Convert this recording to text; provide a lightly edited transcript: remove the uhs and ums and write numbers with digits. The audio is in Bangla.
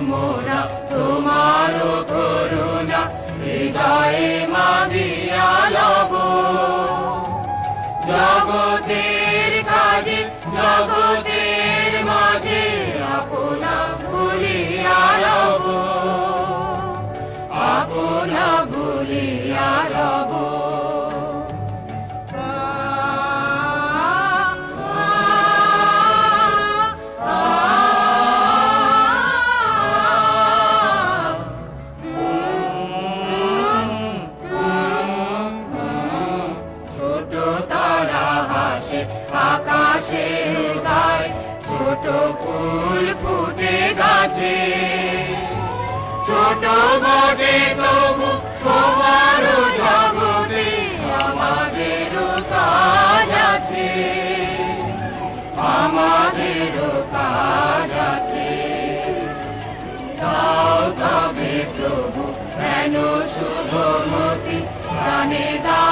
মোরা তোমার করুণা হৃদয়ে মাগিয়া লব। জগতের কাজে জগতের মাঝে আপনা ভুলিয়া রব, আপনা ভুলিয়া রব। আকাশে গায় ছোট ফুল ফুটে গাছে, ছোট বটে তবু তোমার জগতে আমাদের কাজ আছে, আমাদের কাজ আছে। দাও তবে প্রভু কেন শুধুমতি প্রাণে দাও